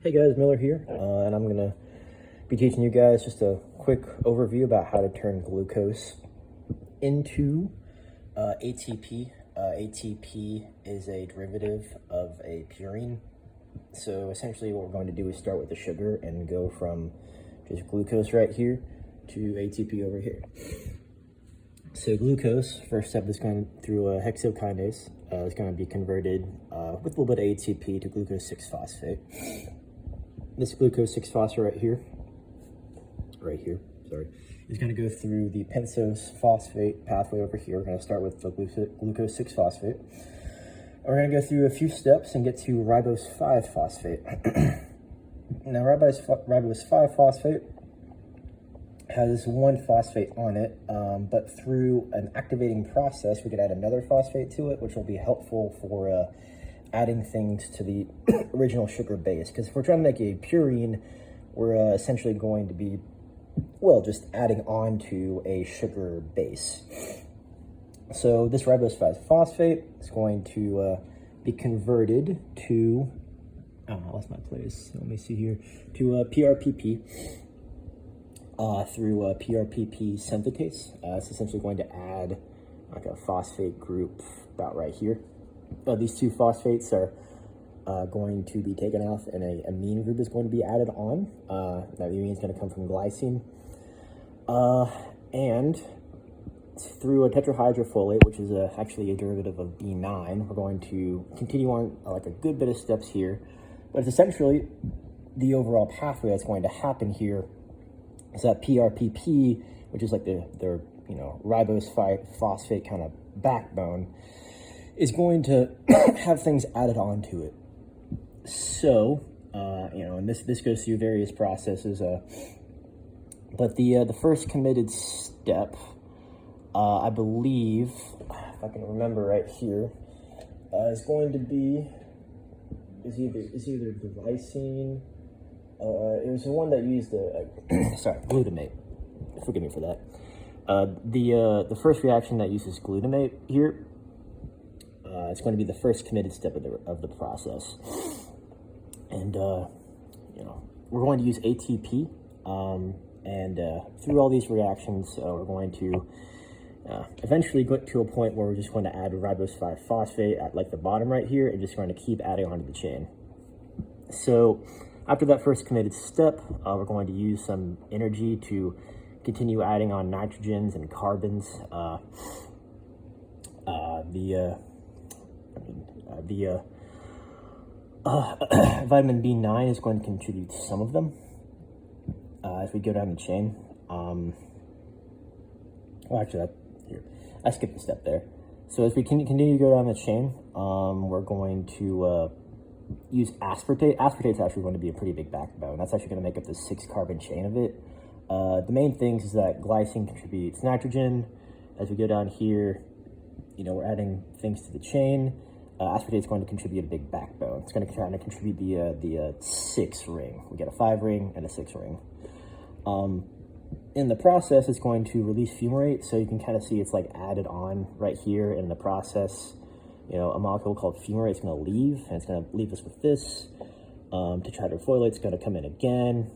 Hey guys, Miller here, and I'm gonna be teaching you guys just a quick overview about how to turn glucose into ATP. ATP is a derivative of a purine. So essentially what we're going to do is start with the sugar and go from just glucose right here to ATP over here. So glucose, first step is going through a hexokinase. It's going to be converted with a little bit of ATP to glucose 6-phosphate. This glucose 6-phosphate right here, is going to go through the pentose phosphate pathway over here. We're going to start with the glucose 6-phosphate. We're going to go through a few steps and get to ribose 5-phosphate. Now, ribose 5-phosphate has one phosphate on it, but through an activating process, we could add another phosphate to it, which will be helpful for adding things to the original sugar base. Because if we're trying to make a purine, we're essentially going to be, well, just adding on to a sugar base. So this ribose 5-phosphate is going to be converted to, I lost my place, let me see here, to PRPP through PRPP synthetase. It's essentially going to add like a phosphate group about right here. These two phosphates are going to be taken off, and a amine group is going to be added on. That amine is going to come from glycine. And through a tetrahydrofolate, which is actually a derivative of B9, we're going to continue on like a good bit of steps here. But it's essentially the overall pathway that's going to happen here is that PRPP, which is like their ribose 5-phosphate kind of backbone, is going to have things added onto it. So, and this goes through various processes. But the first committed step, I believe, if I can remember right here, is going to be either glycine. It was the one that used glutamate. Forgive me for that. The first reaction that uses glutamate here. It's going to be the first committed step of the process, and we're going to use ATP, and through all these reactions, we're going to eventually get to a point where we're just going to add ribose 5-phosphate at like the bottom right here, and just going to keep adding onto the chain. So after that first committed step, we're going to use some energy to continue adding on nitrogens and carbons. Vitamin B9 is going to contribute to some of them as we go down the chain. I skipped a step there. So as we continue to go down the chain, we're going to use aspartate. Aspartate is actually going to be a pretty big backbone. That's actually going to make up the 6-carbon chain of it. The main things is that glycine contributes nitrogen. As we go down here, we're adding things to the chain. Aspartate is going to contribute a big backbone. It's going to kind of contribute the 6 ring. We get a 5 ring and a 6 ring. In the process, it's going to release fumarate, so you can kind of see it's like added on right here in the process. A molecule called fumarate is going to leave, and it's going to leave us with this. Tetrahydrofolate is going to come in again.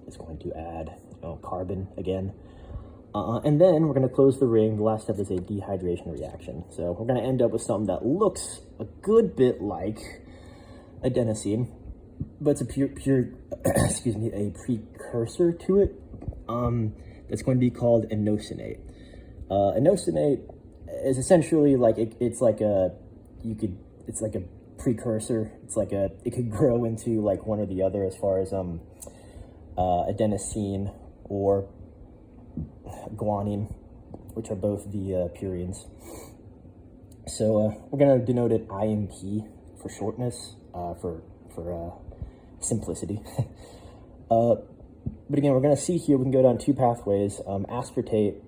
It's going to add carbon again. And then we're going to close the ring. The last step is a dehydration reaction. So we're going to end up with something that looks a good bit like adenosine, but it's a a precursor to it. That's going to be called inosinate. Inosinate is essentially like it's like a precursor. It could grow into like one or the other as far as adenosine or guanine, which are both the purines. So we're going to denote it IMP for shortness, for simplicity. But again, we're going to see here, we can go down 2 pathways. Aspartate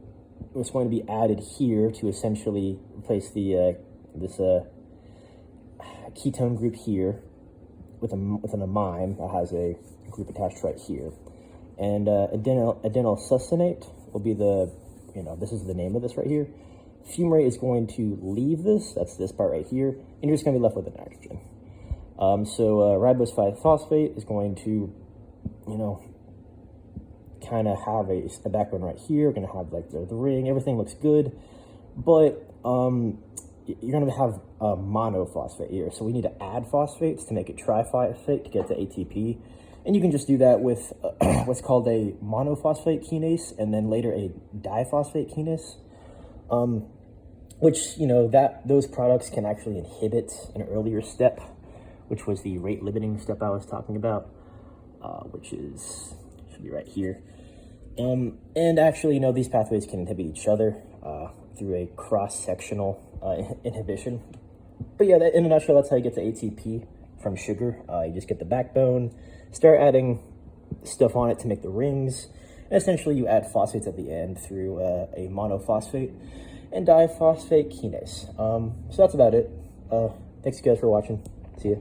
was going to be added here to essentially replace this ketone group here with an amine that has a group attached right here. And adenyl succinate will be this is the name of this right here. Fumarate is going to leave this, that's this part right here, and you're just going to be left with the nitrogen. Ribose 5-phosphate is going to, kind of have a backbone right here. We're going to have like the ring. Everything looks good, but you're going to have a monophosphate here. So we need to add phosphates to make it triphosphate to get to ATP. And you can just do that with what's called a monophosphate kinase and then later a diphosphate kinase, which, those products can actually inhibit an earlier step, which was the rate limiting step I was talking about, which should be right here. And actually, these pathways can inhibit each other through a cross-sectional inhibition. But yeah, in a nutshell, that's how you get to ATP from sugar. You just get the backbone, start adding stuff on it to make the rings, and essentially you add phosphates at the end through a monophosphate and diphosphate kinase. So that's about it. Thanks you guys for watching. See ya.